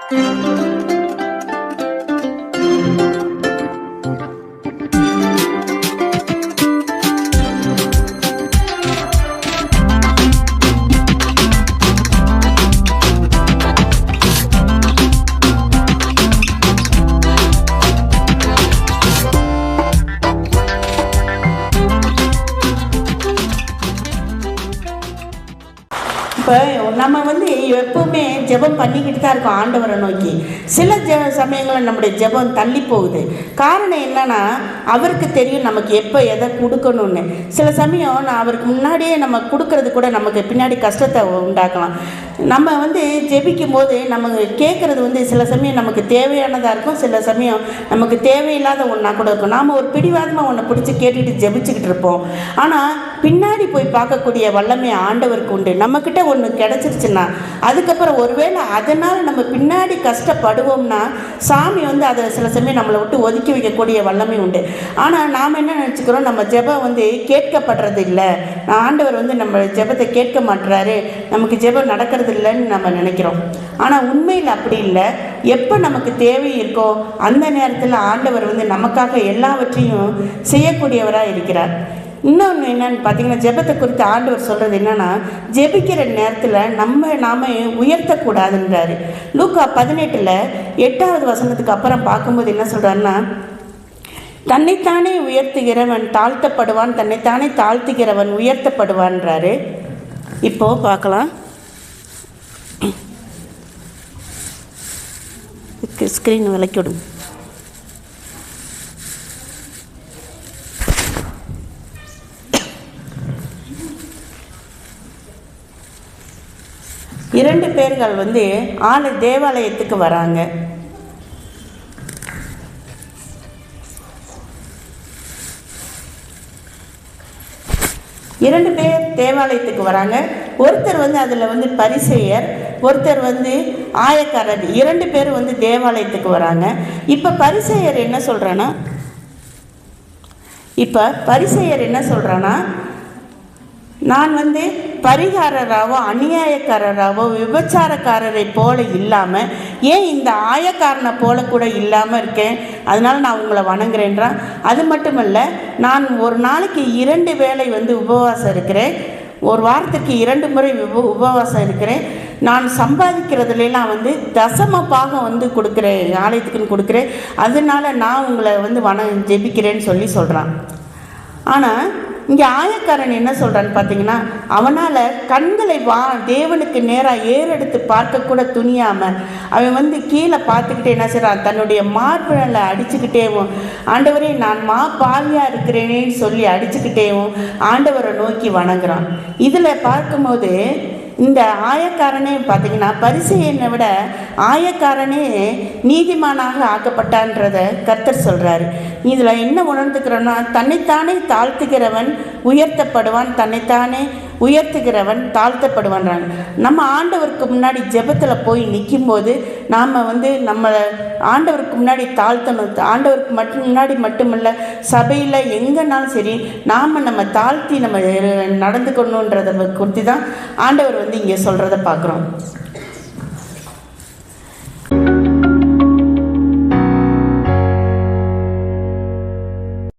இப்போ நம்ம எப்பவுமே ஜெபம் பண்ணிக்கிட்டு தான் இருக்கோம் ஆண்டவரை நோக்கி. சில சமயங்களில் நம்முடைய ஜெபம் தள்ளி போகுது. காரணம் என்னன்னா, அவருக்கு தெரியும் நமக்கு எப்போ எதை கொடுக்கணும்னு. சில சமயம் நான் அவருக்கு முன்னாடியே நம்ம கொடுக்கறது கூட நமக்கு பின்னாடி கஷ்டத்தை உண்டாக்கலாம். நம்ம ஜெபிக்கும் போது நம்ம கேட்குறது சில சமயம் நமக்கு தேவையானதாக இருக்கும், சில சமயம் நமக்கு தேவையில்லாத ஒன்றா கூட இருக்கும். நாம் ஒரு பிடிவாதமாக ஒன்றை பிடிச்சி கேட்டுட்டு ஜெபிச்சுக்கிட்டு இருப்போம். ஆனால் பின்னாடி போய் பார்க்கக்கூடிய வல்லமை ஆண்டவருக்கு உண்டு. நம்மக்கிட்ட ஒன்று கிடச்சிருச்சுன்னா அதுக்கப்புறம் ஒருவேளை அதனால் நம்ம பின்னாடி கஷ்டப்படுவோம்னா சாமி அதை சில சமயம் நம்மளை விட்டு ஒதுக்கி வைக்கக்கூடிய வல்லமை உண்டு. ஆனால் நாம் என்ன நினச்சிக்கிறோம், நம்ம ஜெபம் கேட்கப்படுறது இல்லை, ஆண்டவர் நம்ம ஜெபத்தை கேட்க மாட்டுறாரு, நமக்கு ஜெபம் நடக்கிறது இல்லைன்னு நம்ம நினைக்கிறோம். ஆனால் உண்மையில் அப்படி இல்லை. எப்போ நமக்கு தேவை இருக்கோ அந்த நேரத்தில் ஆண்டவர் நமக்காக எல்லாவற்றையும் செய்யக்கூடியவராக இருக்கிறார். இன்னொன்று என்னன்னு பார்த்தீங்கன்னா, ஜெபத்தை குறித்து ஆண்டவர் சொல்கிறது என்னன்னா, ஜெபிக்கிற நேரத்தில் நாம உயர்த்தக்கூடாதுன்றாரு. லூக்கா 18:8 அப்புறம் பார்க்கும்போது என்ன சொல்கிறாருன்னா, தன்னைத்தானே உயர்த்துகிறவன் தாழ்த்தப்படுவான், தன்னைத்தானே தாழ்த்துகிறவன் உயர்த்தப்படுவான்றாரு. இப்போது பார்க்கலாம். ஸ்க்ரீன் விளக்கிவிடும். இரண்டு பேர்கள் தேவாலயத்துக்கு வராங்க. இரண்டு பேர் தேவாலயத்துக்கு வராங்க. ஒருத்தர் அதில் பரிசேயர், ஒருத்தர் ஆயக்காரர். இரண்டு பேர் தேவாலயத்துக்கு வராங்க. இப்போ பரிசேயர் என்ன சொல்கிறான்னா, நான் பரிகாரராகவோ அநியாயக்காரராகவோ விபச்சாரக்காரரை போல இல்லாமல் ஏன் இந்த ஆயக்காரனை போல கூட இல்லாமல் இருக்கேன், அதனால் நான் உங்களை வணங்குறேன்றான். அது மட்டுமல்ல, நான் ஒரு நாளைக்கு 2 வேளை உபவாசம் இருக்கிறேன், ஒரு வாரத்துக்கு 2 முறை உபவாசம் இருக்கிறேன், நான் சம்பாதிக்கிறதுலாம் தசம பாகம் கொடுக்குறேன், ஆலயத்துக்குன்னு கொடுக்குறேன், அதனால நான் உங்களை ஜெபிக்கிறேன்னு சொல்கிறான். ஆனால் இங்கே ஆயக்காரன் என்ன சொல்கிறான்னு பார்த்தீங்கன்னா, அவனால் கண்களை தேவனுக்கு நேராக ஏறெடுத்து பார்க்கக்கூட துணியாமல் அவன் கீழே பார்த்துக்கிட்டே என்ன செய்கிறான், தன்னுடைய மார்பிழலை அடிச்சுக்கிட்டேவும், ஆண்டவரே நான் பாவியாக இருக்கிறேனேன்னு சொல்லி அடிச்சுக்கிட்டேவும் ஆண்டவரை நோக்கி வணங்குறான். இதில் பார்க்கும்போது இந்த ஆயக்காரனே பார்த்தீங்கன்னா, பரிசேயனை விட ஆயக்காரனே நீதிமானாக ஆக்கப்பட்டான்றதை கர்த்தர் சொல்கிறாரு. இதில் என்ன உணர்ந்துக்கிறோன்னா, தன்னைத்தானே தாழ்த்துகிறவன் உயர்த்தப்படுவான், தன்னைத்தானே உயர்த்துகிறவன் தாழ்த்தப்படுவான்றாங்க. நம்ம ஆண்டவருக்கு முன்னாடி ஜெபத்தில் போய் நிற்கும்போது நாம் நம்ம ஆண்டவருக்கு முன்னாடி தாழ்த்தணும். ஆண்டவருக்கு முன்னாடி மட்டுமல்ல, சபையில் எங்கேனாலும் சரி நம்ம தாழ்த்தி நம்ம நடந்துக்கணுன்றதை குறித்து தான் ஆண்டவர் இங்கே சொல்கிறத பார்க்குறோம்.